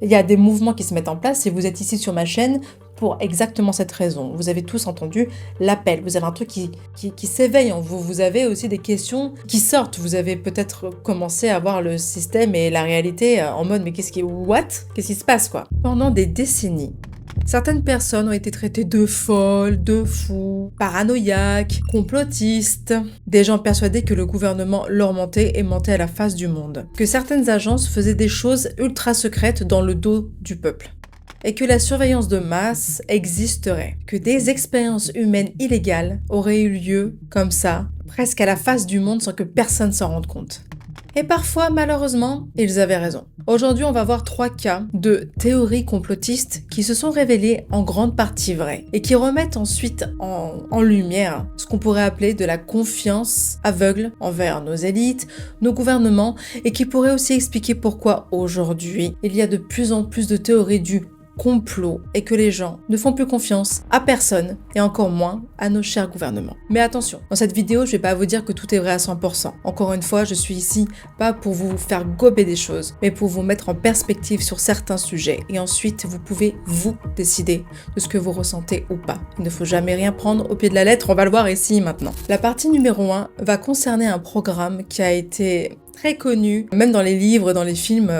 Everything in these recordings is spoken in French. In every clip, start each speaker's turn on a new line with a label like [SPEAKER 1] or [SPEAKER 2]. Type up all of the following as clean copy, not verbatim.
[SPEAKER 1] Il y a des mouvements qui se mettent en place et vous êtes ici sur ma chaîne pour exactement cette raison. Vous avez tous entendu l'appel, vous avez un truc qui s'éveille en vous, vous avez aussi des questions qui sortent, vous avez peut-être commencé à voir le système et la réalité en mode mais qu'est-ce qui se passe quoi? Pendant des décennies, certaines personnes ont été traitées de folles, de fous, paranoïaques, complotistes, des gens persuadés que le gouvernement leur mentait et mentait à la face du monde, que certaines agences faisaient des choses ultra secrètes dans le dos du peuple, et que la surveillance de masse existerait, que des expériences humaines illégales auraient eu lieu comme ça, presque à la face du monde sans que personne s'en rende compte. Et parfois, malheureusement, ils avaient raison. Aujourd'hui, on va voir 3 cas de théories complotistes qui se sont révélées en grande partie vraies et qui remettent ensuite en lumière ce qu'on pourrait appeler de la confiance aveugle envers nos élites, nos gouvernements et qui pourrait aussi expliquer pourquoi aujourd'hui, il y a de plus en plus de théories du complot et que les gens ne font plus confiance à personne et encore moins à nos chers gouvernements. Mais attention, dans cette vidéo, je vais pas vous dire que tout est vrai à 100%. Encore une fois, je suis ici pas pour vous faire gober des choses, mais pour vous mettre en perspective sur certains sujets et ensuite vous pouvez vous décider de ce que vous ressentez ou pas. Il ne faut jamais rien prendre au pied de la lettre, on va le voir ici maintenant. La partie numéro 1 va concerner un programme qui a été très connu, même dans les livres, dans les films,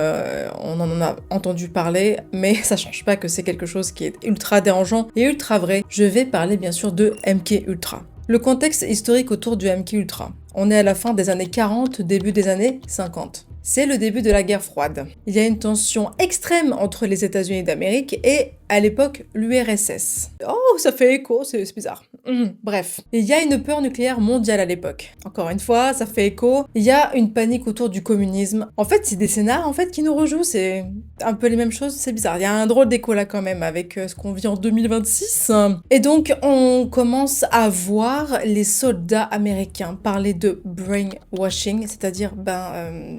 [SPEAKER 1] on en a entendu parler, mais ça change pas que c'est quelque chose qui est ultra dérangeant et ultra vrai. Je vais parler bien sûr de MK Ultra. Le contexte historique autour du MK Ultra. On est à la fin des années 40, début des années 50. C'est le début de la guerre froide. Il y a une tension extrême entre les États-Unis d'Amérique et, à l'époque, l'URSS. Oh, ça fait écho, c'est bizarre. Bref, il y a une peur nucléaire mondiale à l'époque. Encore une fois, ça fait écho. Il y a une panique autour du communisme. En fait, c'est des scénars qui nous rejouent, c'est un peu les mêmes choses, c'est bizarre. Il y a un drôle d'écho là quand même avec ce qu'on vit en 2026. Et donc, on commence à voir les soldats américains parler de brainwashing, c'est-à-dire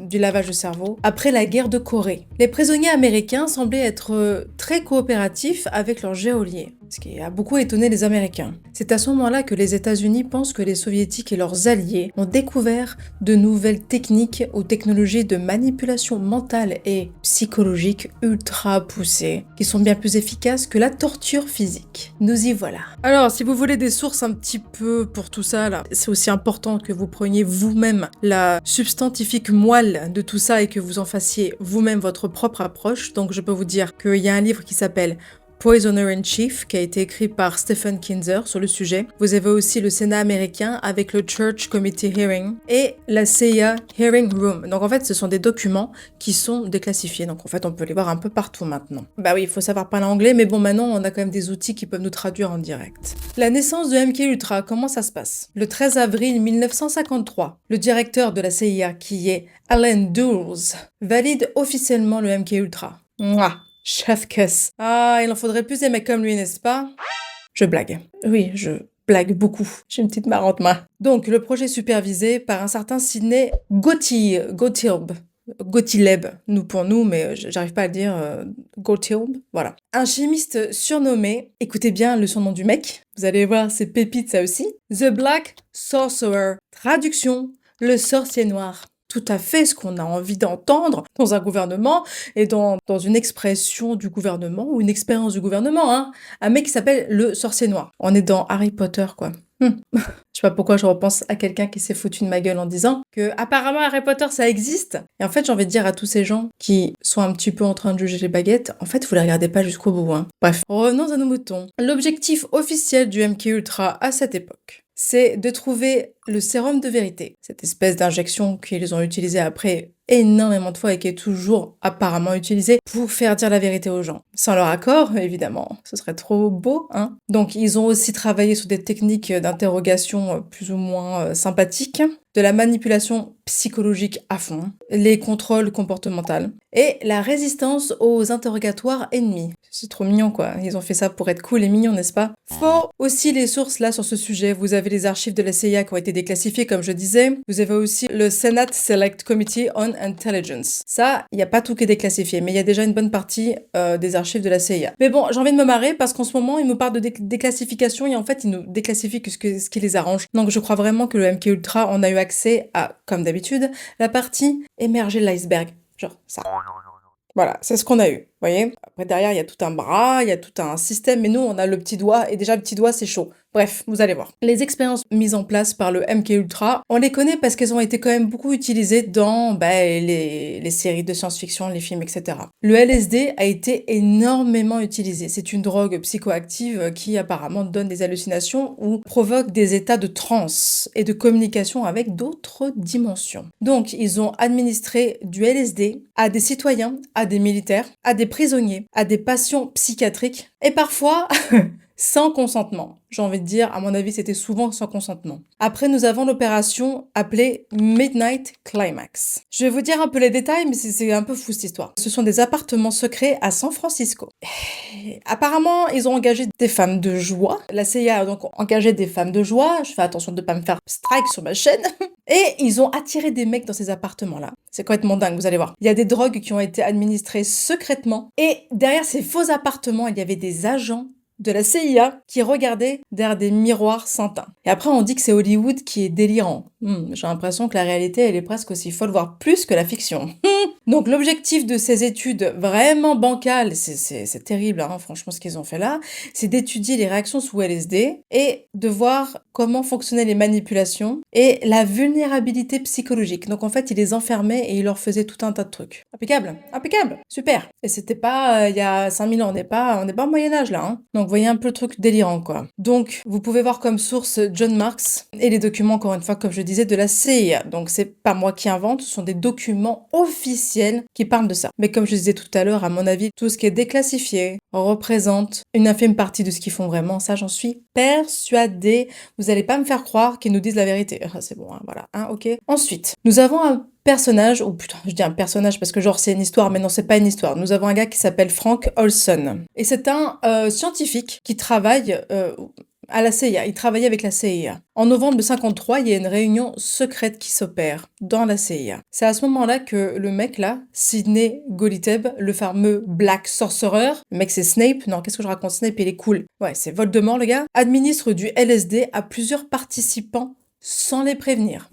[SPEAKER 1] du lavage de cerveau, après la guerre de Corée. Les prisonniers américains semblaient être très coopératifs avec leurs geôliers, ce qui a beaucoup étonné les Américains. C'est à ce moment-là que les États-Unis pensent que les Soviétiques et leurs alliés ont découvert de nouvelles techniques ou technologies de manipulation mentale et psychologique ultra poussées, qui sont bien plus efficaces que la torture physique. Nous y voilà. Alors, si vous voulez des sources un petit peu pour tout ça, là, c'est aussi important que vous preniez vous-même la substantifique moelle de tout ça et que vous en fassiez vous-même votre propre approche. Donc, je peux vous dire qu'il y a un livre qui s'appelle Poisoner in Chief, qui a été écrit par Stephen Kinzer sur le sujet. Vous avez aussi le Sénat américain avec le Church Committee Hearing et la CIA Hearing Room. Donc en fait, ce sont des documents qui sont déclassifiés. Donc en fait, on peut les voir un peu partout maintenant. Bah oui, il faut savoir parler anglais, mais bon, maintenant, on a quand même des outils qui peuvent nous traduire en direct. La naissance de MK Ultra, comment ça se passe? Le 13 avril 1953, le directeur de la CIA, qui est Alan Dulles, valide officiellement le MK Ultra. Mouah. Chef kiss. Ah, il en faudrait plus des mecs comme lui, n'est-ce pas? Je blague. Oui, je blague beaucoup. J'ai une petite marrante main. Donc, le projet supervisé par un certain Sidney Gottlieb, nous pour nous, mais j'arrive pas à le dire, Gottlieb, voilà. Un chimiste surnommé, écoutez bien le surnom du mec, vous allez voir, c'est pépite ça aussi, The Black Sorcerer. Traduction, le sorcier noir. Tout à fait ce qu'on a envie d'entendre dans un gouvernement et dans une expression du gouvernement ou une expérience du gouvernement, hein. Un mec qui s'appelle le sorcier noir. On est dans Harry Potter, quoi. Je sais pas pourquoi je repense à quelqu'un qui s'est foutu de ma gueule en disant que apparemment Harry Potter ça existe. Et en fait, j'ai envie de dire à tous ces gens qui sont un petit peu en train de juger les baguettes, en fait, vous les regardez pas jusqu'au bout, hein. Bref, revenons à nos moutons. L'objectif officiel du MK Ultra à cette époque, c'est de trouver le sérum de vérité, cette espèce d'injection qu'ils ont utilisée après énormément de fois et qui est toujours apparemment utilisée pour faire dire la vérité aux gens. Sans leur accord, évidemment, ce serait trop beau, hein. Donc ils ont aussi travaillé sur des techniques d'interrogation plus ou moins sympathiques, de la manipulation psychologique à fond, les contrôles comportementaux et la résistance aux interrogatoires ennemis. C'est trop mignon quoi, ils ont fait ça pour être cool et mignon, n'est-ce pas? Faut aussi les sources là sur ce sujet, vous avez les archives de la CIA qui ont été déclassifiées comme je disais, vous avez aussi le Senate Select Committee on Intelligence. Ça, il n'y a pas tout qui est déclassifié, mais il y a déjà une bonne partie des archives de la CIA. Mais bon, j'ai envie de me marrer parce qu'en ce moment, ils nous parlent de déclassification et en fait, ils nous déclassifient ce qui les arrange. Donc je crois vraiment que le MK Ultra, on a eu accès à, comme d'habitude, la partie émergée de l'iceberg. Genre ça. Voilà, c'est ce qu'on a eu. voyez? Après derrière, il y a tout un bras, il y a tout un système, mais nous, on a le petit doigt et déjà le petit doigt, c'est chaud. Bref, vous allez voir. Les expériences mises en place par le MKUltra, on les connaît parce qu'elles ont été quand même beaucoup utilisées dans les séries de science-fiction, les films, etc. Le LSD a été énormément utilisé. C'est une drogue psychoactive qui apparemment donne des hallucinations ou provoque des états de transe et de communication avec d'autres dimensions. Donc, ils ont administré du LSD à des citoyens, à des militaires, à des prisonniers, à des patients psychiatriques et parfois sans consentement. J'ai envie de dire, à mon avis, c'était souvent sans consentement. Après, nous avons l'opération appelée Midnight Climax. Je vais vous dire un peu les détails, mais c'est un peu fou cette histoire. Ce sont des appartements secrets à San Francisco. Et apparemment, ils ont engagé des femmes de joie. La CIA a donc engagé des femmes de joie. Je fais attention de ne pas me faire strike sur ma chaîne. Et ils ont attiré des mecs dans ces appartements-là. C'est complètement dingue, vous allez voir. Il y a des drogues qui ont été administrées secrètement. Et derrière ces faux appartements, il y avait des agents de la CIA qui regardaient derrière des miroirs sans teint. Et après, on dit que c'est Hollywood qui est délirant. J'ai l'impression que la réalité, elle est presque aussi folle, voire plus que la fiction. Donc l'objectif de ces études vraiment bancales, c'est terrible, hein, franchement ce qu'ils ont fait là, c'est d'étudier les réactions sous LSD et de voir comment fonctionnaient les manipulations et la vulnérabilité psychologique. Donc en fait, ils les enfermaient et ils leur faisaient tout un tas de trucs. Impeccable, impeccable, super. Et c'était pas il y a 5000 ans, on n'est pas au Moyen-Âge là. Hein. Donc vous voyez un peu le truc délirant quoi. Donc vous pouvez voir comme source John Marks et les documents, encore une fois, comme je disais, de la CIA. Donc c'est pas moi qui invente, ce sont des documents officiels qui parlent de ça. Mais comme je disais tout à l'heure, à mon avis, tout ce qui est déclassifié représente une infime partie de ce qu'ils font vraiment. Ça, j'en suis persuadée. Vous allez pas me faire croire qu'ils nous disent la vérité. C'est bon, hein, voilà. Hein, ok. Ensuite, nous avons un personnage, oh putain, je dis un personnage parce que genre c'est une histoire, mais non, c'est pas une histoire. Nous avons un gars qui s'appelle Frank Olson. Et c'est un scientifique qui travaille à la CIA. Il travaillait avec la CIA. En novembre de 53, il y a une réunion secrète qui s'opère dans la CIA. C'est à ce moment-là que le mec là, Sidney Goliteb, le fameux Black Sorcerer, le mec c'est Snape, non, qu'est-ce que je raconte, Snape il est cool. Ouais, c'est Voldemort le gars, administre du LSD à plusieurs participants sans les prévenir.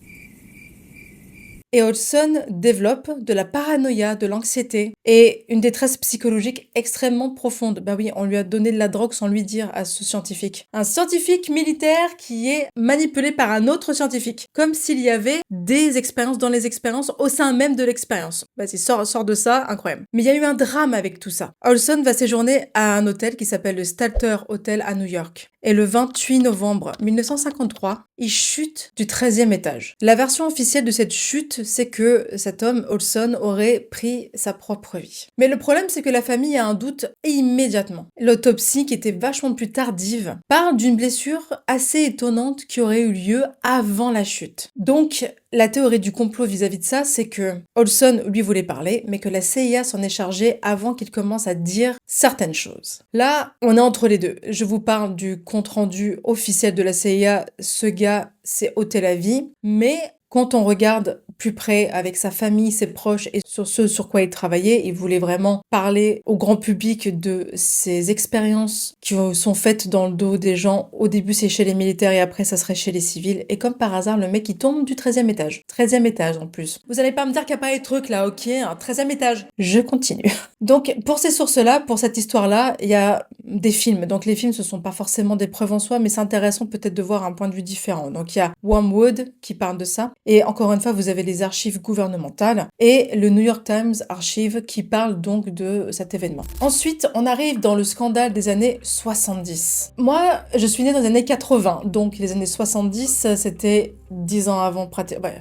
[SPEAKER 1] Et Olson développe de la paranoïa, de l'anxiété et une détresse psychologique extrêmement profonde. Bah oui, on lui a donné de la drogue sans lui dire à ce scientifique. Un scientifique militaire qui est manipulé par un autre scientifique. Comme s'il y avait des expériences dans les expériences au sein même de l'expérience. Vas-y, sors de ça, incroyable. Mais il y a eu un drame avec tout ça. Olson va séjourner à un hôtel qui s'appelle le Stalter Hotel à New York. Et le 28 novembre 1953, il chute du 13e étage. La version officielle de cette chute, c'est que cet homme, Olson, aurait pris sa propre vie. Mais le problème, c'est que la famille a un doute immédiatement. L'autopsie, qui était vachement plus tardive, parle d'une blessure assez étonnante qui aurait eu lieu avant la chute. Donc, la théorie du complot vis-à-vis de ça, c'est que Olson lui voulait parler, mais que la CIA s'en est chargée avant qu'il commence à dire certaines choses. Là, on est entre les deux. Je vous parle du compte-rendu officiel de la CIA. Ce gars s'est ôté la vie, mais quand on regarde plus près avec sa famille, ses proches et sur ce sur quoi il travaillait, il voulait vraiment parler au grand public de ses expériences qui sont faites dans le dos des gens. Au début, c'est chez les militaires et après, ça serait chez les civils. Et comme par hasard, le mec, il tombe du 13e étage. 13e étage en plus. Vous allez pas me dire qu'il n'y a pas les trucs là, ok, un 13e étage. Je continue. Donc, pour ces sources-là, pour cette histoire-là, il y a des films. Donc, les films, ce sont pas forcément des preuves en soi, mais c'est intéressant peut-être de voir un point de vue différent. Donc, il y a Wormwood qui parle de ça. Et encore une fois, vous avez les archives gouvernementales et le New York Times Archive qui parle donc de cet événement. Ensuite, on arrive dans le scandale des années 70. Moi, je suis née dans les années 80, donc les années 70, c'était 10 ans avant,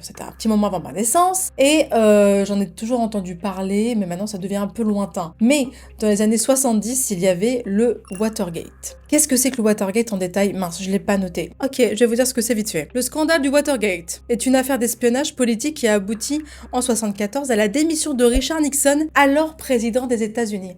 [SPEAKER 1] c'était un petit moment avant ma naissance, et j'en ai toujours entendu parler, mais maintenant ça devient un peu lointain. Mais dans les années 70, il y avait le Watergate. Qu'est-ce que c'est que le Watergate en détail? Mince, je l'ai pas noté. Ok, je vais vous dire ce que c'est vite fait. Le scandale du Watergate est une affaire d'espionnage politique qui a abouti en 74 à la démission de Richard Nixon, alors président des États-Unis.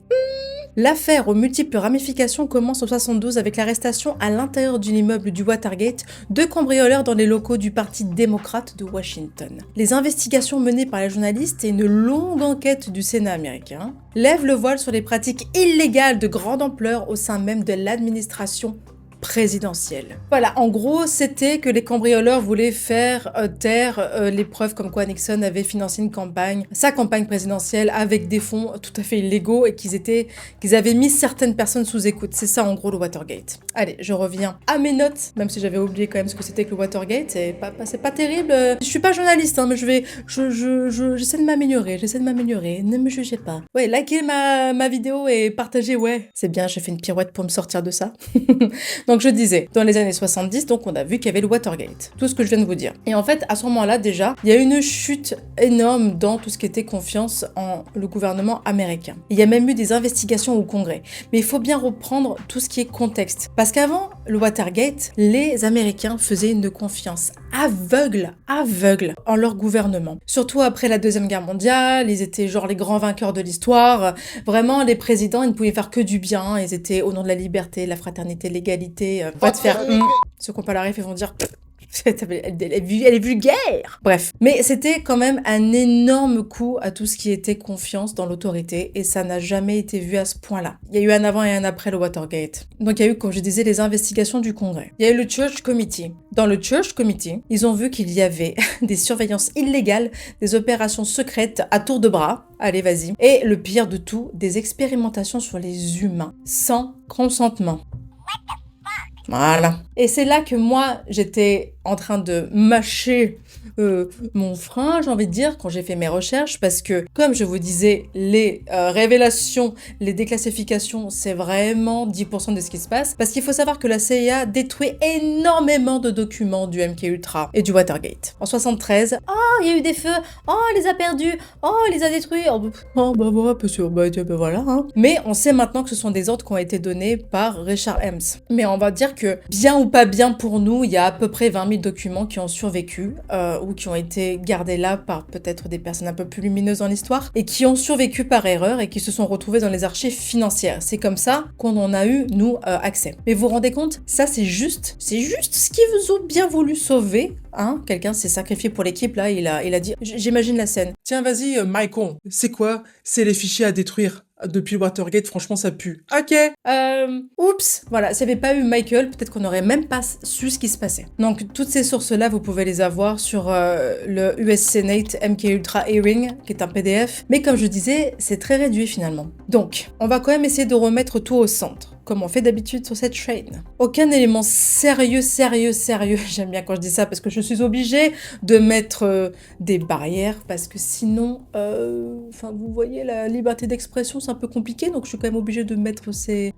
[SPEAKER 1] L'affaire aux multiples ramifications commence en 72 avec l'arrestation à l'intérieur d'une immeuble du Watergate de cambrioleurs dans les locaux du Parti démocrate de Washington. Les investigations menées par les journalistes et une longue enquête du Sénat américain lèvent le voile sur les pratiques illégales de grande ampleur au sein même de l'administration présidentielle. Voilà, en gros, c'était que les cambrioleurs voulaient faire taire les preuves comme quoi Nixon avait financé une campagne, sa campagne présidentielle, avec des fonds tout à fait illégaux et qu'ils avaient mis certaines personnes sous écoute. C'est ça, en gros, le Watergate. Allez, je reviens à mes notes, même si j'avais oublié quand même ce que c'était que le Watergate. C'est pas terrible. Je suis pas journaliste, hein, mais j'essaie de m'améliorer. Ne me jugez pas. Ouais, likez ma vidéo et partagez, ouais. C'est bien, j'ai fait une pirouette pour me sortir de ça. Donc je disais, dans les années 70, donc on a vu qu'il y avait le Watergate. Tout ce que je viens de vous dire. Et en fait, à ce moment-là, déjà, il y a une chute énorme dans tout ce qui était confiance en le gouvernement américain. Il y a même eu des investigations au Congrès. Mais il faut bien reprendre tout ce qui est contexte. Parce qu'avant le Watergate, les Américains faisaient une confiance aveugle en leur gouvernement. Surtout après la Deuxième Guerre mondiale, ils étaient genre les grands vainqueurs de l'histoire. Vraiment, les présidents, ils ne pouvaient faire que du bien. Ils étaient au nom de la liberté, la fraternité, l'égalité. Va te faire... Ceux qui n'ont pas la ref, ils vont dire... Elle est vulgaire. Bref. Mais c'était quand même un énorme coup à tout ce qui était confiance dans l'autorité et ça n'a jamais été vu à ce point-là. Il y a eu un avant et un après le Watergate. Donc il y a eu, comme je disais, les investigations du Congrès. Il y a eu le Church Committee. Dans le Church Committee, ils ont vu qu'il y avait des surveillances illégales, des opérations secrètes à tour de bras. Allez, vas-y. Et le pire de tout, des expérimentations sur les humains, sans consentement. Voilà. Et c'est là que moi, j'étais en train de mâcher mon frein, j'ai envie de dire, quand j'ai fait mes recherches, parce que, comme je vous disais, les révélations, les déclassifications, c'est vraiment 10% de ce qui se passe, parce qu'il faut savoir que la CIA détruit énormément de documents du MKUltra et du Watergate. En 73, il y a eu des feux, on les a perdus, on les a détruits, bah voilà, parce que, bah voilà, hein. Mais on sait maintenant que ce sont des ordres qui ont été donnés par Richard Helms. Mais on va dire que, bien ou pas bien pour nous, il y a à peu près 20 000 documents qui ont survécu, ou qui ont été gardés là par peut-être des personnes un peu plus lumineuses dans l'histoire, et qui ont survécu par erreur et qui se sont retrouvés dans les archives financières. C'est comme ça qu'on en a eu, nous, accès. Mais vous vous rendez compte, ça c'est juste ce qu'ils vous ont bien voulu sauver, hein. Quelqu'un s'est sacrifié pour l'équipe, là, il a dit, j'imagine la scène.
[SPEAKER 2] Tiens, vas-y, Michael, c'est quoi? C'est les fichiers à détruire. Depuis le Watergate, franchement, ça pue. Ok.
[SPEAKER 1] Oups, voilà, s'il n'y avait pas eu Michael, peut-être qu'on n'aurait même pas su ce qui se passait. Donc, toutes ces sources-là, vous pouvez les avoir sur le US Senate MKUltra Hearing, qui est un PDF. Mais comme je disais, c'est très réduit finalement. Donc, on va quand même essayer de remettre tout au centre, comme on fait d'habitude sur cette chaîne. Aucun élément sérieux, j'aime bien quand je dis ça parce que je suis obligée de mettre des barrières, parce que sinon, vous voyez, la liberté d'expression, c'est un peu compliqué, donc je suis quand même obligée de mettre ces...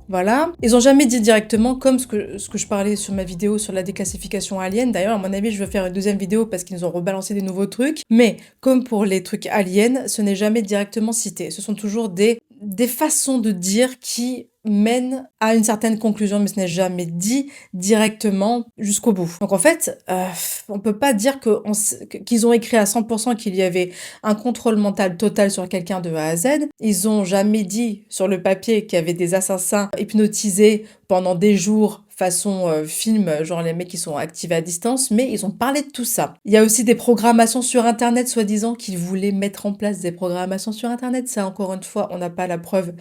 [SPEAKER 1] Voilà. Ils ont jamais dit directement, comme ce que je parlais sur ma vidéo sur la déclassification alien. D'ailleurs, à mon avis, je vais faire une deuxième vidéo parce qu'ils nous ont rebalancé des nouveaux trucs. Mais, comme pour les trucs aliens, ce n'est jamais directement cité. Ce sont toujours des façons de dire qui mènent à une certaine conclusion, mais ce n'est jamais dit directement jusqu'au bout. Donc en fait, on peut pas dire qu'ils ont écrit à 100% qu'il y avait un contrôle mental total sur quelqu'un de A à Z. Ils ont jamais dit sur le papier qu'il y avait des assassins hypnotisés pendant des jours façon film, genre les mecs qui sont activés à distance, mais ils ont parlé de tout ça. Il y a aussi des programmations sur Internet, soi-disant, qu'ils voulaient mettre en place des programmations sur Internet. Ça, encore une fois, on n'a pas la preuve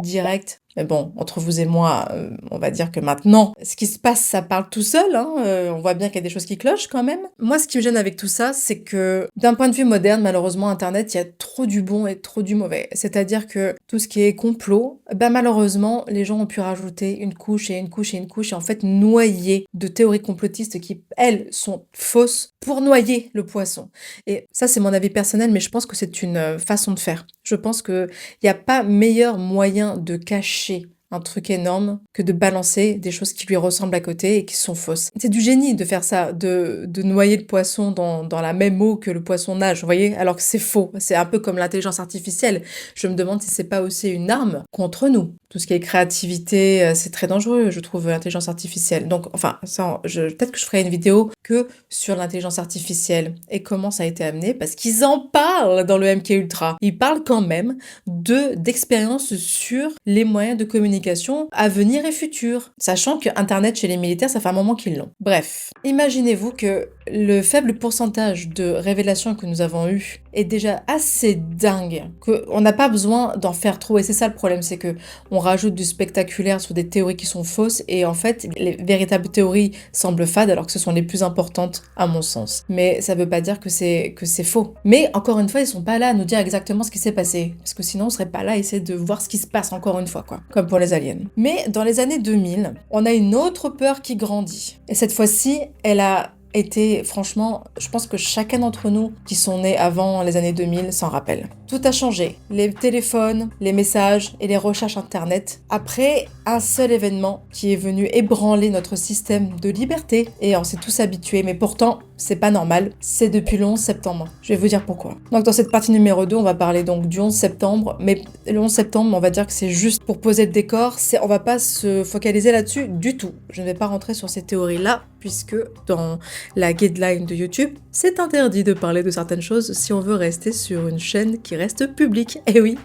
[SPEAKER 1] directe. Mais bon, entre vous et moi, on va dire que maintenant, ce qui se passe, ça parle tout seul, hein. On voit bien qu'il y a des choses qui clochent quand même. Moi, ce qui me gêne avec tout ça, c'est que d'un point de vue moderne, malheureusement, Internet, il y a trop du bon et trop du mauvais. C'est-à-dire que tout ce qui est complot, malheureusement, les gens ont pu rajouter une couche et une couche et une couche et en fait noyer de théories complotistes qui, elles, sont fausses pour noyer le poisson. Et ça, c'est mon avis personnel, mais je pense que c'est une façon de faire. Je pense qu'il n'y a pas meilleur moyen de cacher un truc énorme que de balancer des choses qui lui ressemblent à côté et qui sont fausses. C'est du génie de faire ça, de noyer le poisson dans la même eau que le poisson nage, vous voyez, alors que c'est faux. C'est un peu comme l'intelligence artificielle. Je me demande si c'est pas aussi une arme contre nous. Tout ce qui est créativité, c'est très dangereux, je trouve, l'intelligence artificielle. Donc, enfin, peut-être que je ferai une vidéo que sur l'intelligence artificielle et comment ça a été amené, parce qu'ils en parlent dans le MKUltra. Ils parlent quand même d'expériences sur les moyens de communication communication à venir et futur, sachant que Internet chez les militaires, ça fait un moment qu'ils l'ont. Bref, imaginez-vous que le faible pourcentage de révélations que nous avons eues est déjà assez dingue qu'on n'a pas besoin d'en faire trop. Et c'est ça le problème, c'est que on rajoute du spectaculaire sur des théories qui sont fausses et en fait, les véritables théories semblent fades alors que ce sont les plus importantes à mon sens. Mais ça veut pas dire que c'est faux. Mais encore une fois, ils sont pas là à nous dire exactement ce qui s'est passé parce que sinon on serait pas là à essayer de voir ce qui se passe encore une fois, quoi. Comme pour les aliens. Mais dans les années 2000, on a une autre peur qui grandit. Et cette fois-ci, elle a été, franchement, je pense que chacun d'entre nous qui sont nés avant les années 2000 s'en rappelle. Tout a changé. Les téléphones, les messages et les recherches internet. Après un seul événement qui est venu ébranler notre système de liberté. Et on s'est tous habitués, mais pourtant, c'est pas normal. C'est depuis le 11 septembre. Je vais vous dire pourquoi. Donc dans cette partie numéro 2, on va parler donc du 11 septembre. Mais le 11 septembre, on va dire que c'est juste pour poser le décor. On va pas se focaliser là-dessus du tout. Je ne vais pas rentrer sur ces théories-là, puisque dans la guideline de YouTube, c'est interdit de parler de certaines choses si on veut rester sur une chaîne qui reste publique. Eh oui,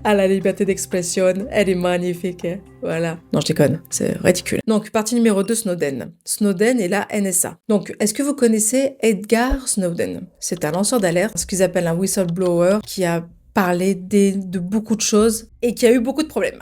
[SPEAKER 1] à la liberté d'expression, elle est magnifique. Hein, voilà. Non, je déconne, c'est ridicule. Donc, partie numéro 2, Snowden. Snowden et la NSA. Donc, est-ce que vous connaissez Edward Snowden? C'est un lanceur d'alerte, ce qu'ils appellent un whistleblower, qui a parlé de beaucoup de choses et qui a eu beaucoup de problèmes.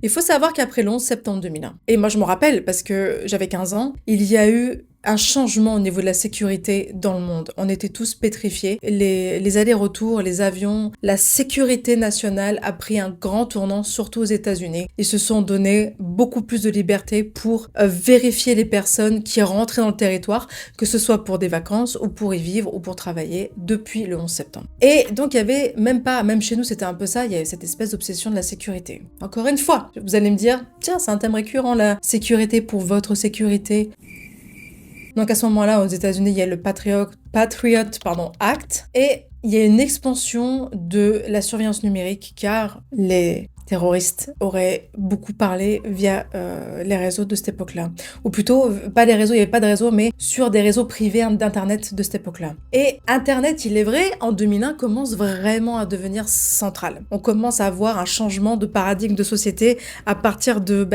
[SPEAKER 1] Il faut savoir qu'après le 11 septembre 2001, et moi je me rappelle parce que j'avais 15 ans, il y a eu un changement au niveau de la sécurité dans le monde. On était tous pétrifiés. Les allers-retours, les avions, la sécurité nationale a pris un grand tournant, surtout aux États-Unis. Ils se sont donné beaucoup plus de liberté pour vérifier les personnes qui rentraient dans le territoire, que ce soit pour des vacances ou pour y vivre ou pour travailler depuis le 11 septembre. Et donc il y avait même chez nous c'était un peu ça, il y avait cette espèce d'obsession de la sécurité. Encore une fois, vous allez me dire, tiens, c'est un thème récurrent, la sécurité pour votre sécurité. Donc à ce moment-là, aux États-Unis, il y a le Patriot Act et il y a une expansion de la surveillance numérique car les terroristes auraient beaucoup parlé via les réseaux de cette époque-là. Ou plutôt, pas les réseaux, il n'y avait pas de réseau, mais sur des réseaux privés d'Internet de cette époque-là. Et Internet, il est vrai, en 2001, commence vraiment à devenir central. On commence à avoir un changement de paradigme de société à partir de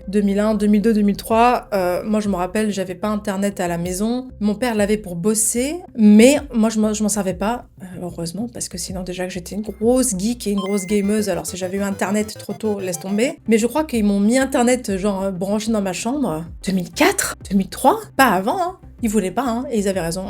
[SPEAKER 1] 2001, 2002, 2003. Moi, je me rappelle, j'avais pas Internet à la maison. Mon père l'avait pour bosser, mais moi, je m'en servais pas, heureusement, parce que sinon, déjà que j'étais une grosse geek et une grosse gameuse, alors si j'avais eu Internet trop tôt, laisse tomber. Mais je crois qu'ils m'ont mis Internet, genre, branché dans ma chambre. 2004 2003 Pas avant, hein. Ils voulaient pas, hein, et ils avaient raison.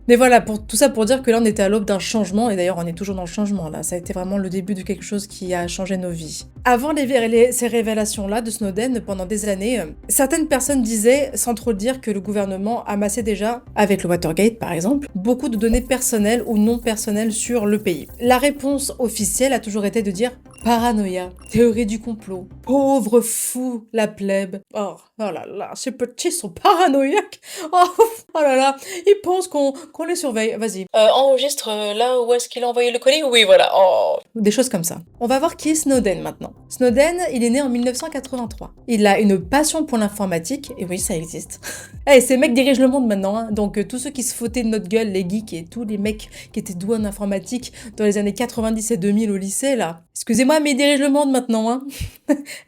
[SPEAKER 1] Mais voilà, tout ça pour dire que là, on était à l'aube d'un changement, et d'ailleurs, on est toujours dans le changement, là. Ça a été vraiment le début de quelque chose qui a changé nos vies. Avant ces révélations-là de Snowden, pendant des années, certaines personnes disaient, sans trop le dire, que le gouvernement amassait déjà, avec le Watergate par exemple, beaucoup de données personnelles ou non personnelles sur le pays. La réponse officielle a toujours été de dire paranoïa, théorie du complot, pauvre fou, la plèbe. Oh là là, ces petits sont paranoïaques. Oh là là, ils pensent qu'on les surveille. Vas-y. Enregistre là où est-ce qu'il a envoyé le colis? Oui, voilà. Oh. Des choses comme ça. On va voir qui est Snowden maintenant. Snowden, il est né en 1983. Il a une passion pour l'informatique, et oui, ça existe. Hey, ces mecs dirigent le monde maintenant, hein. Donc tous ceux qui se foutaient de notre gueule, les geeks et tous les mecs qui étaient doués en informatique dans les années 90 et 2000 au lycée, là. Excusez-moi, mais ils dirigent le monde maintenant, hein.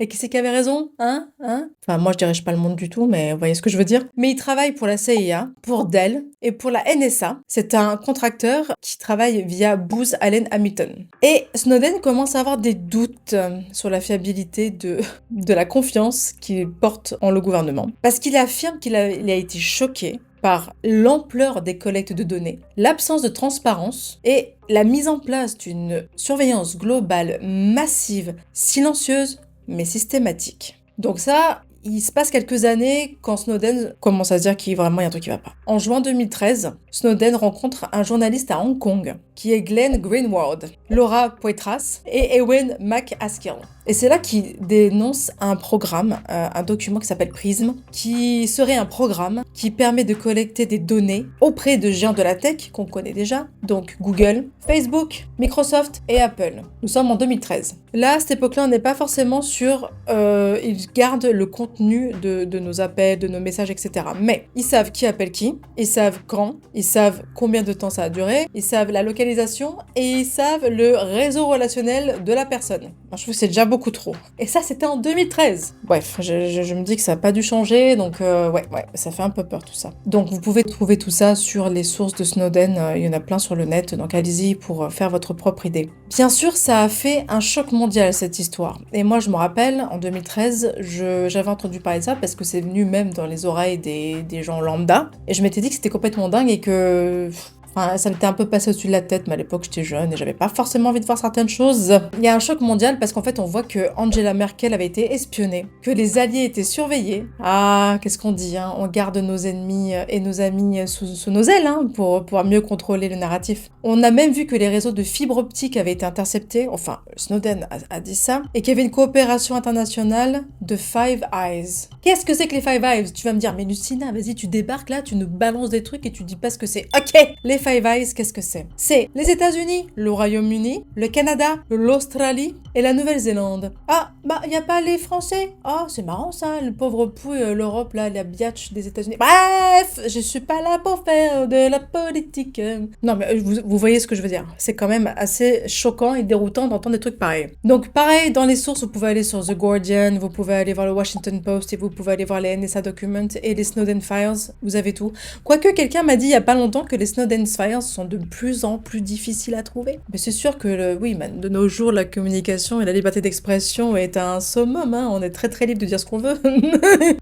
[SPEAKER 1] Et qui c'est qui avait raison, hein? Enfin, moi, je dirige pas le monde du tout, mais vous voyez ce que je veux dire. Mais il travaille pour la CIA, pour Dell et pour la NSA. C'est un contracteur qui travaille via Booz Allen Hamilton. Et Snowden commence à avoir des doutes sur la fiabilité de la confiance qu'il porte en le gouvernement. Parce qu'il affirme qu'il a été choqué par l'ampleur des collectes de données, l'absence de transparence et la mise en place d'une surveillance globale massive, silencieuse, mais systématique. Donc ça, il se passe quelques années quand Snowden commence à se dire qu'il vraiment y a un truc qui va pas. En juin 2013, Snowden rencontre un journaliste à Hong Kong, qui est Glenn Greenwald, Laura Poitras et Ewen McAskill. Et c'est là qu'il dénonce un programme, un document qui s'appelle PRISM, qui serait un programme qui permet de collecter des données auprès de géants de la tech qu'on connaît déjà, donc Google, Facebook, Microsoft et Apple. Nous sommes en 2013. Là, à cette époque-là, on n'est pas forcément sur... ils gardent le contenu contenu de nos appels, de nos messages, etc. Mais ils savent qui appelle qui, ils savent quand, ils savent combien de temps ça a duré, ils savent la localisation et ils savent le réseau relationnel de la personne. Moi, je trouve que c'est déjà beaucoup trop. Et ça, c'était en 2013. Bref, je me dis que ça n'a pas dû changer, donc ouais, ça fait un peu peur tout ça. Donc vous pouvez trouver tout ça sur les sources de Snowden, il y en a plein sur le net, donc allez-y pour faire votre propre idée. Bien sûr, ça a fait un choc mondial cette histoire. Et moi, je me rappelle, en 2013, j'avais entendu parler de ça parce que c'est venu même dans les oreilles des gens lambda. Et je m'étais dit que c'était complètement dingue et que enfin, ça m'était un peu passé au-dessus de la tête, mais à l'époque j'étais jeune et j'avais pas forcément envie de voir certaines choses. Il y a un choc mondial parce qu'en fait on voit que Angela Merkel avait été espionnée, que les alliés étaient surveillés. Ah, qu'est-ce qu'on dit, hein, on garde nos ennemis et nos amis sous nos ailes hein, pour pouvoir mieux contrôler le narratif. On a même vu que les réseaux de fibre optique avaient été interceptés, enfin Snowden a dit ça, et qu'il y avait une coopération internationale de Five Eyes. Qu'est-ce que c'est que les Five Eyes? Tu vas me dire, mais Lucina, vas-y, tu débarques là, tu nous balances des trucs et tu dis pas ce que c'est. Ok, les Five Eyes, qu'est-ce que c'est? C'est les États-Unis, le Royaume-Uni, le Canada, l'Australie et la Nouvelle-Zélande. Ah, bah, y a pas les Français? Ah, c'est marrant ça, le pauvre pouille, l'Europe, là, la biatch des États-Unis. Bref, je suis pas là pour faire de la politique. Non, mais vous voyez ce que je veux dire. C'est quand même assez choquant et déroutant d'entendre des trucs pareils. Donc, pareil, dans les sources, vous pouvez aller sur The Guardian, vous pouvez aller voir le Washington Post et vous pouvez aller voir les NSA Documents et les Snowden Files. Vous avez tout. Quoique, quelqu'un m'a dit il y a pas longtemps que les Snowden Files sont de plus en plus difficiles à trouver. Mais c'est sûr que, oui, de nos jours, la communication et la liberté d'expression est un summum, hein. On est très très libre de dire ce qu'on veut.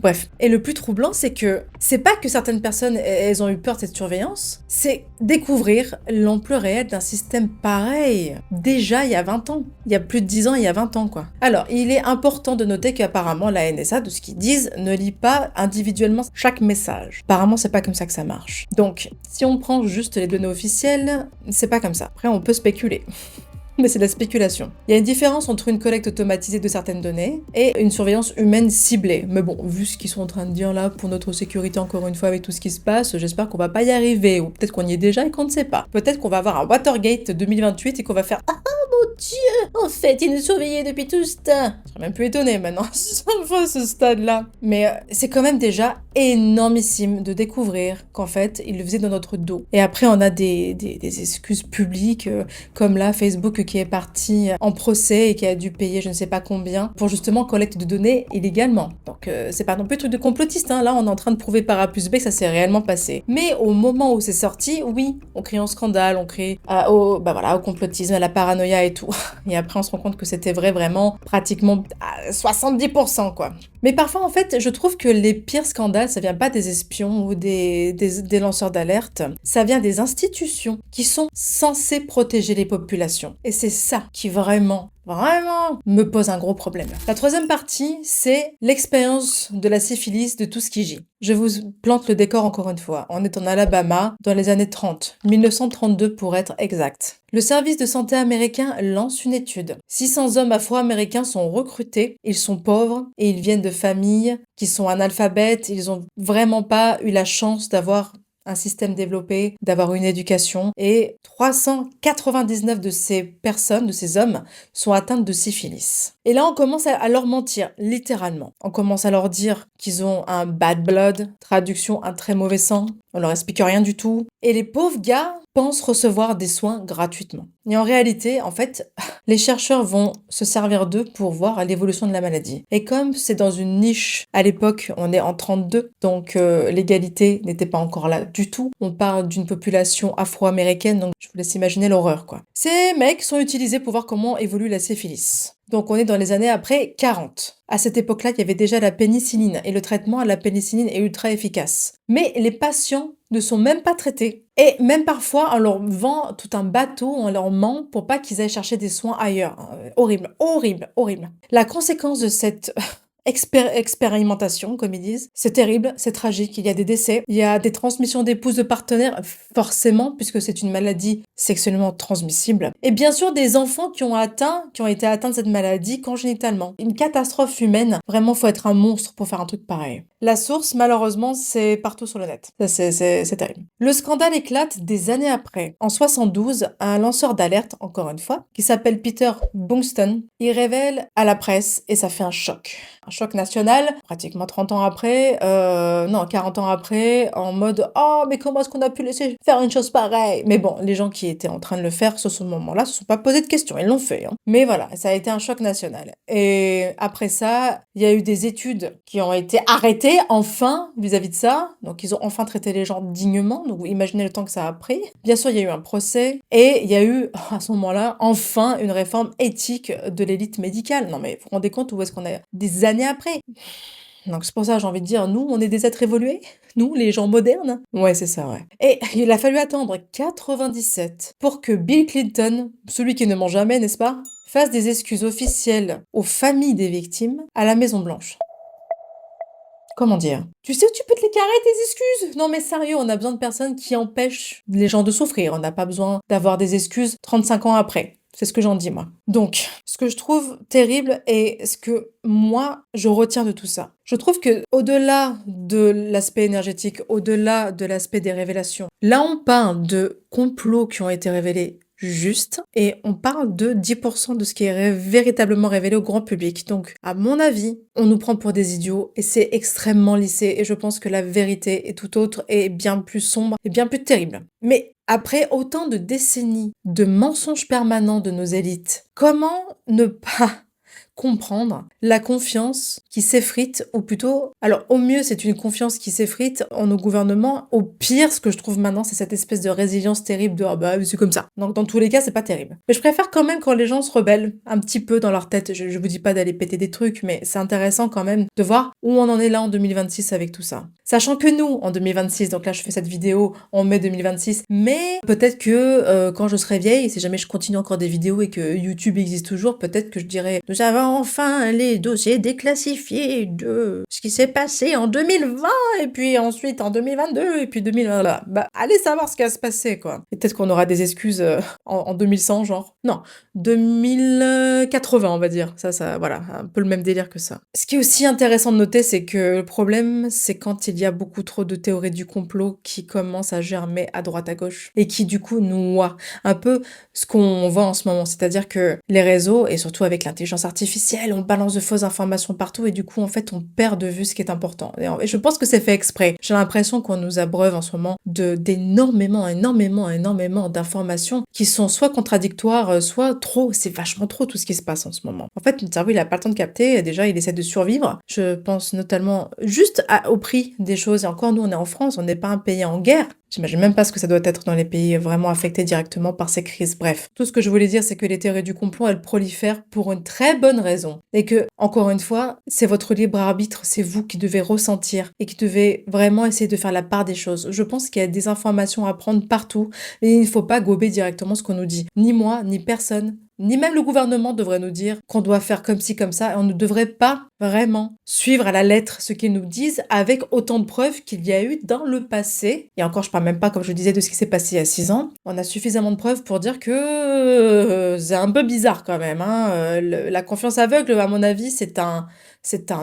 [SPEAKER 1] Bref. Et le plus troublant, c'est pas que certaines personnes, elles ont eu peur de cette surveillance, c'est découvrir l'ampleur réelle d'un système pareil. Déjà, il y a 20 ans. Il y a plus de 10 ans, il y a 20 ans, quoi. Alors, il est important de noter qu'apparemment, la NSA, de ce qu'ils disent, ne lit pas individuellement chaque message. Apparemment, c'est pas comme ça que ça marche. Donc, si on prend juste les données officielles, c'est pas comme ça. Après, on peut spéculer. Mais c'est de la spéculation. Il y a une différence entre une collecte automatisée de certaines données et une surveillance humaine ciblée. Mais bon, vu ce qu'ils sont en train de dire là, pour notre sécurité encore une fois avec tout ce qui se passe, j'espère qu'on va pas y arriver, ou peut-être qu'on y est déjà et qu'on ne sait pas. Peut-être qu'on va avoir un Watergate 2028 et qu'on va faire « Ah mon Dieu, en fait, ils nous surveillaient depuis tout ce temps !» Je serais même plus étonnée maintenant, à ce stade-là. Mais c'est quand même déjà énormissime de découvrir qu'en fait, ils le faisaient dans notre dos. Et après, on a des excuses publiques, comme là, Facebook qui est parti en procès et qui a dû payer je ne sais pas combien pour justement collecte de données illégalement. Donc c'est pas non plus un truc de complotiste, hein. Là on est en train de prouver par A plus B que ça s'est réellement passé. Mais au moment où c'est sorti, oui, on crie en scandale, on crie au complotisme, à la paranoïa et tout. Et après on se rend compte que c'était vrai vraiment pratiquement à 70% quoi. Mais parfois, en fait, je trouve que les pires scandales, ça vient pas des espions ou des lanceurs d'alerte, ça vient des institutions qui sont censées protéger les populations. Et c'est ça qui vraiment me pose un gros problème. La troisième partie, c'est l'expérience de la syphilis de Tuskegee. Je vous plante le décor encore une fois. On est en Alabama dans les années 30, 1932 pour être exact. Le service de santé américain lance une étude. 600 hommes afro-américains sont recrutés, ils sont pauvres et ils viennent de familles qui sont analphabètes, ils ont vraiment pas eu la chance d'avoir un système développé, d'avoir une éducation, et 399 de ces personnes, de ces hommes, sont atteintes de syphilis. Et là, on commence à leur mentir, littéralement. On commence à leur dire qu'ils ont un bad blood, traduction, un très mauvais sang, on leur explique rien du tout, et les pauvres gars pensent recevoir des soins gratuitement. Et en réalité, en fait, les chercheurs vont se servir d'eux pour voir l'évolution de la maladie. Et comme c'est dans une niche, à l'époque, on est en 32, donc l'égalité n'était pas encore là du tout. On parle d'une population afro-américaine, donc je vous laisse imaginer l'horreur, quoi. Ces mecs sont utilisés pour voir comment évolue la syphilis. Donc on est dans les années après 40. À cette époque-là, il y avait déjà la pénicilline et le traitement à la pénicilline est ultra efficace. Mais les patients ne sont même pas traités. Et même parfois, on leur vend tout un bateau, on leur ment pour pas qu'ils aillent chercher des soins ailleurs. Horrible, horrible, horrible. La conséquence de cette expérimentation, comme ils disent. C'est terrible, c'est tragique, il y a des décès, il y a des transmissions d'épouses de partenaires, forcément, puisque c'est une maladie sexuellement transmissible. Et bien sûr, des enfants qui ont été atteints de cette maladie congénitalement. Une catastrophe humaine. Vraiment, faut être un monstre pour faire un truc pareil. La source, malheureusement, c'est partout sur le net. Ça, c'est terrible. Le scandale éclate des années après. En 72, un lanceur d'alerte, encore une fois, qui s'appelle Peter Bungston, il révèle à la presse, et ça fait un choc choc national, pratiquement 30 ans après, non, 40 ans après, en mode « Oh, mais comment est-ce qu'on a pu laisser faire une chose pareille ?» Mais bon, les gens qui étaient en train de le faire, ce moment-là, se sont pas posé de questions, ils l'ont fait. Hein. Mais voilà, ça a été un choc national. Et après ça, il y a eu des études qui ont été arrêtées, enfin, vis-à-vis de ça. Donc, ils ont enfin traité les gens dignement. Donc, vous imaginez le temps que ça a pris. Bien sûr, il y a eu un procès. Et il y a eu, à ce moment-là, enfin, une réforme éthique de l'élite médicale. Non, mais vous vous rendez compte où est-ce qu'on est des années après? Donc c'est pour ça, j'ai envie de dire, nous, on est des êtres évolués, nous, les gens modernes. Ouais, c'est ça, ouais. Et il a fallu attendre 97 pour que Bill Clinton, celui qui ne ment jamais, n'est-ce pas, fasse des excuses officielles aux familles des victimes à la Maison Blanche. Comment dire? Tu sais, tu peux te les carrer tes excuses. Non mais sérieux, on a besoin de personnes qui empêchent les gens de souffrir. On n'a pas besoin d'avoir des excuses 35 ans après. C'est ce que j'en dis, moi. Donc, ce que je trouve terrible et ce que moi, je retiens de tout ça, je trouve que au-delà de l'aspect énergétique, au-delà de l'aspect des révélations, là, on parle de complots qui ont été révélés juste et on parle de 10% de ce qui est véritablement révélé au grand public. Donc, à mon avis, on nous prend pour des idiots et c'est extrêmement lissé et je pense que la vérité est tout autre et bien plus sombre et bien plus terrible. Mais après autant de décennies de mensonges permanents de nos élites, comment ne pas comprendre la confiance qui s'effrite, ou plutôt, alors au mieux c'est une confiance qui s'effrite en nos gouvernements, au pire ce que je trouve maintenant c'est cette espèce de résilience terrible de « ah bah c'est comme ça ». Donc dans tous les cas c'est pas terrible. Mais je préfère quand même quand les gens se rebellent un petit peu dans leur tête, je vous dis pas d'aller péter des trucs, mais c'est intéressant quand même de voir où on en est là en 2026 avec tout ça. Sachant que nous, en 2026, donc là je fais cette vidéo en mai 2026, mais peut-être que quand je serai vieille, si jamais je continue encore des vidéos et que YouTube existe toujours, peut-être que je dirai « nous avons enfin les dossiers déclassifiés de ce qui s'est passé en 2020, et puis ensuite en 2022, et puis 2020. » Bah, allez savoir ce qui va se passer, quoi. Et peut-être qu'on aura des excuses en 2100, genre. Non, 2080, on va dire. Ça, voilà, un peu le même délire que ça. Ce qui est aussi intéressant de noter, c'est que le problème, c'est quand il y a beaucoup trop de théories du complot qui commencent à germer à droite à gauche, et qui du coup noient un peu ce qu'on voit en ce moment. C'est-à-dire que les réseaux, et surtout avec l'intelligence artificielle, on balance de fausses informations partout et du coup en fait on perd de vue ce qui est important. Et je pense que c'est fait exprès. J'ai l'impression qu'on nous abreuve en ce moment d'énormément d'informations qui sont soit contradictoires, soit trop. C'est vachement trop tout ce qui se passe en ce moment. En fait, notre cerveau il a pas le temps de capter, déjà il essaie de survivre. Je pense notamment juste au prix des choses. Et encore nous on est en France, on n'est pas un pays en guerre. J'imagine même pas ce que ça doit être dans les pays vraiment affectés directement par ces crises. Bref, tout ce que je voulais dire, c'est que les théories du complot, elles prolifèrent pour une très bonne raison. Et que, encore une fois, c'est votre libre arbitre, c'est vous qui devez ressentir et qui devez vraiment essayer de faire la part des choses. Je pense qu'il y a des informations à prendre partout, mais il ne faut pas gober directement ce qu'on nous dit. Ni moi, ni personne. Ni même le gouvernement devrait nous dire qu'on doit faire comme ci, comme ça, et on ne devrait pas vraiment suivre à la lettre ce qu'ils nous disent avec autant de preuves qu'il y a eu dans le passé. Et encore, je parle même pas, comme je disais, de ce qui s'est passé il y a 6 ans. On a suffisamment de preuves pour dire que c'est un peu bizarre quand même. Hein. La confiance aveugle, à mon avis, c'est un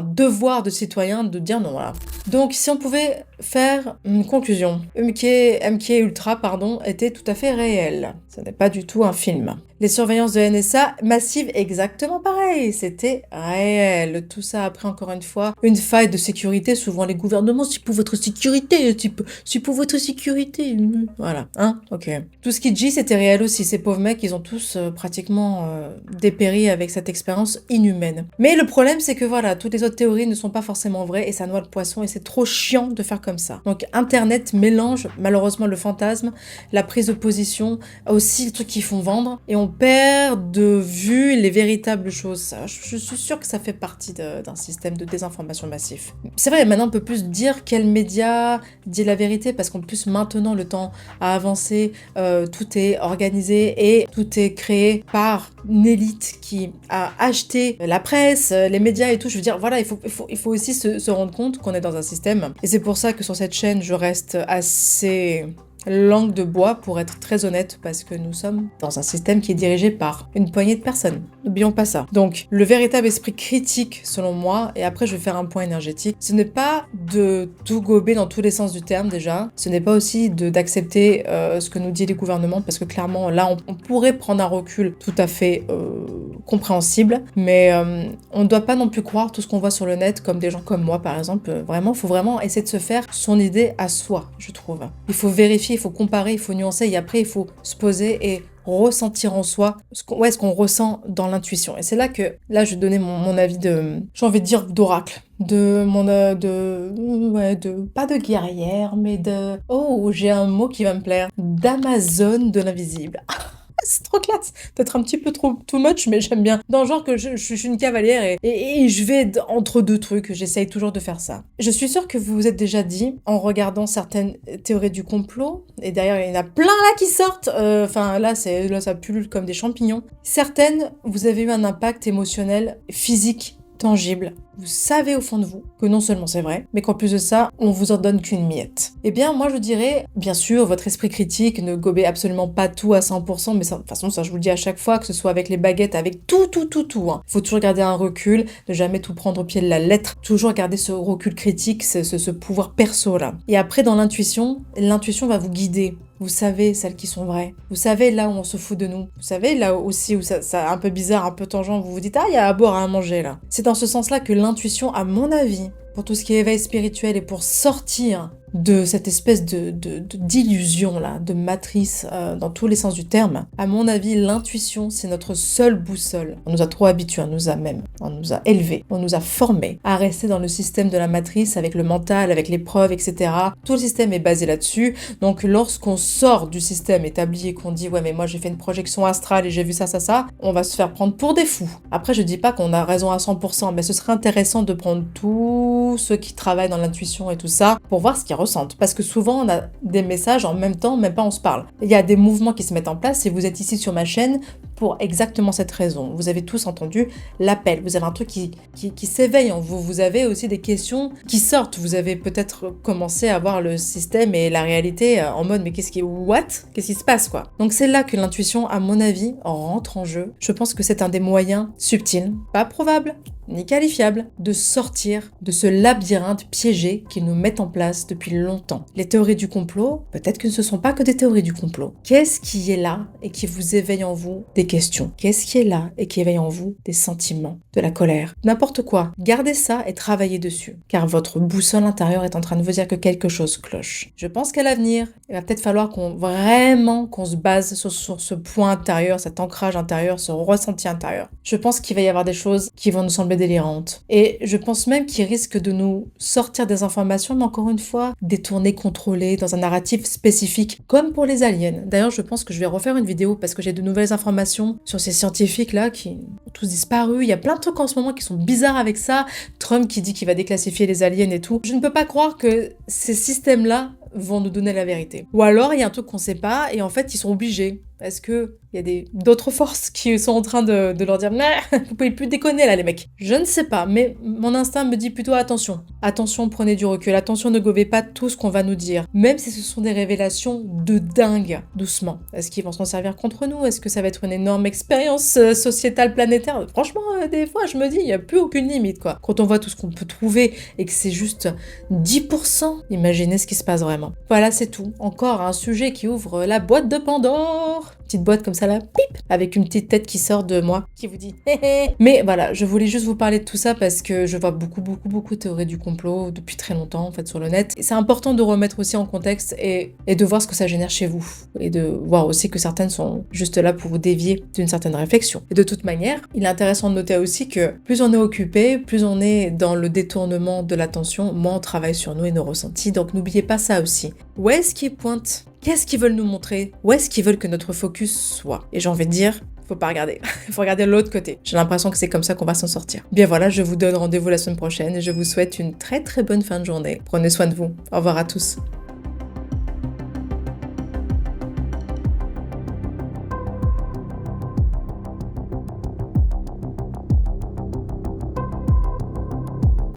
[SPEAKER 1] devoir de citoyen de dire non, voilà. Donc, si on pouvait faire une conclusion, MK Ultra, était tout à fait réel. Ce n'est pas du tout un film. Les surveillances de NSA massives, exactement pareil, c'était réel. Tout ça après, encore une fois, une faille de sécurité. Souvent, les gouvernements, c'est pour votre sécurité, c'est pour votre sécurité. Voilà, hein, ok. Tout ce qui dit, c'était réel aussi. Ces pauvres mecs, ils ont tous pratiquement dépéri avec cette expérience inhumaine. Mais le problème, c'est que voilà, toutes les autres théories ne sont pas forcément vraies et ça noie le poisson et c'est trop chiant de faire comme ça. Donc, Internet mélange malheureusement le fantasme, la prise de position, aussi les trucs qui font vendre et on perd de vue les véritables choses. Je suis sûre que ça fait partie d'un système de désinformation massif. C'est vrai, maintenant on peut plus dire quel média dit la vérité parce qu'en plus maintenant le temps a avancé, tout est organisé et tout est créé par une élite qui a acheté la presse, les médias et tout. Je veux dire, voilà, il faut aussi se rendre compte qu'on est dans un système. Et c'est pour ça que sur cette chaîne, je reste assez langue de bois pour être très honnête, parce que nous sommes dans un système qui est dirigé par une poignée de personnes. N'oublions pas ça. Donc, le véritable esprit critique, selon moi, et après je vais faire un point énergétique, ce n'est pas de tout gober dans tous les sens du terme déjà, ce n'est pas aussi d'accepter ce que nous dit les gouvernements, parce que clairement, là, on pourrait prendre un recul tout à fait compréhensible, mais on ne doit pas non plus croire tout ce qu'on voit sur le net, comme des gens comme moi, par exemple. Vraiment, il faut vraiment essayer de se faire son idée à soi, je trouve. Il faut vérifier, il faut comparer, il faut nuancer, et après, il faut se poser et ressentir en soi ce qu'on ressent dans l'intuition. Et c'est là que, là, je vais donner mon avis j'ai envie de dire d'oracle, pas de guerrière, mais j'ai un mot qui va me plaire, d'Amazone de l'invisible. C'est trop classe, peut-être un petit peu trop too much, mais j'aime bien. Dans le genre que je suis une cavalière et je vais entre deux trucs, j'essaye toujours de faire ça. Je suis sûre que vous vous êtes déjà dit, en regardant certaines théories du complot, et derrière il y en a plein là qui sortent, là ça pullule comme des champignons. Certaines, vous avez eu un impact émotionnel, physique, tangible. Vous savez au fond de vous que non seulement c'est vrai, mais qu'en plus de ça, on vous en donne qu'une miette. Eh bien, moi je dirais, bien sûr, votre esprit critique, ne gobez absolument pas tout à 100%, mais ça, de toute façon, ça je vous le dis à chaque fois, que ce soit avec les baguettes, avec tout. Hein. Faut toujours garder un recul, ne jamais tout prendre au pied de la lettre, toujours garder ce recul critique, ce pouvoir perso là. Et après, dans l'intuition va vous guider. Vous savez celles qui sont vraies. Vous savez là où on se fout de nous. Vous savez là aussi où ça un peu bizarre, un peu tangent, vous vous dites « Ah, il y a à boire, à manger là ». C'est dans ce sens-là que l'intuition, à mon avis, pour tout ce qui est éveil spirituel et pour sortir de cette espèce d'illusion là, de matrice dans tous les sens du terme, à mon avis, l'intuition, c'est notre seule boussole. On nous a trop habitués, on nous a élevés, on nous a formés à rester dans le système de la matrice avec le mental, avec les preuves, etc. Tout le système est basé là-dessus. Donc lorsqu'on sort du système établi et qu'on dit « Ouais, mais moi j'ai fait une projection astrale et j'ai vu ça, on va se faire prendre pour des fous. Après, je dis pas qu'on a raison à 100%, mais ce serait intéressant de prendre tous ceux qui travaillent dans l'intuition et tout ça pour voir ce qu'ils ressentent. Parce que souvent, on a des messages en même temps, même pas on se parle. Il y a des mouvements qui se mettent en place et vous êtes ici sur ma chaîne pour exactement cette raison. Vous avez tous entendu l'appel. Vous avez un truc qui s'éveille en vous. Vous avez aussi des questions qui sortent. Vous avez peut-être commencé à voir le système et la réalité en mode mais qu'est-ce qui se passe quoi. Donc c'est là que l'intuition, à mon avis, rentre en jeu. Je pense que c'est un des moyens subtils, pas probables, ni qualifiable, de sortir de ce labyrinthe piégé qu'ils nous mettent en place depuis longtemps. Les théories du complot, peut-être que ce ne sont pas que des théories du complot. Qu'est-ce qui est là et qui vous éveille en vous des questions? Qu'est-ce qui est là et qui éveille en vous des sentiments, de la colère? N'importe quoi. Gardez ça et travaillez dessus. Car votre boussole intérieure est en train de vous dire que quelque chose cloche. Je pense qu'à l'avenir, il va peut-être falloir qu'on se base sur ce point intérieur, cet ancrage intérieur, ce ressenti intérieur. Je pense qu'il va y avoir des choses qui vont nous sembler délirantes. Et je pense même qu'il risque de nous sortir des informations, mais encore une fois, détournées, contrôlées, dans un narratif spécifique, comme pour les aliens. D'ailleurs, je pense que je vais refaire une vidéo parce que j'ai de nouvelles informations sur ces scientifiques-là qui ont tous disparu. Il y a plein de trucs en ce moment qui sont bizarres avec ça. Trump qui dit qu'il va déclassifier les aliens et tout. Je ne peux pas croire que ces systèmes-là vont nous donner la vérité. Ou alors, il y a un truc qu'on sait pas et en fait, ils sont obligés. Parce que il y a d'autres forces qui sont en train de leur dire « Vous pouvez plus déconner là les mecs ». Je ne sais pas, mais mon instinct me dit plutôt attention. Attention, prenez du recul. Attention, ne gobez pas tout ce qu'on va nous dire. Même si ce sont des révélations de dingue, doucement. Est-ce qu'ils vont s'en servir contre nous? Est-ce que ça va être une énorme expérience sociétale planétaire? Franchement, des fois, je me dis, il n'y a plus aucune limite, quoi. Quand on voit tout ce qu'on peut trouver et que c'est juste 10%, imaginez ce qui se passe vraiment. Voilà, c'est tout. Encore un sujet qui ouvre la boîte de Pandore. Petite boîte comme ça là, pip, avec une petite tête qui sort de moi, qui vous dit hé hé. Mais voilà, je voulais juste vous parler de tout ça parce que je vois beaucoup de théories du complot depuis très longtemps en fait sur le net. Et c'est important de remettre aussi en contexte et de voir ce que ça génère chez vous. Et de voir aussi que certaines sont juste là pour vous dévier d'une certaine réflexion. Et de toute manière, il est intéressant de noter aussi que plus on est occupé, plus on est dans le détournement de l'attention, moins on travaille sur nous et nos ressentis. Donc n'oubliez pas ça aussi. Où est-ce qu'ils pointent? Qu'est-ce qu'ils veulent nous montrer? Où est-ce qu'ils veulent que notre focus soit? Et j'ai envie de dire, faut pas regarder. Il faut regarder de l'autre côté. J'ai l'impression que c'est comme ça qu'on va s'en sortir. Bien voilà, je vous donne rendez-vous la semaine prochaine et je vous souhaite une très très bonne fin de journée. Prenez soin de vous. Au revoir à tous.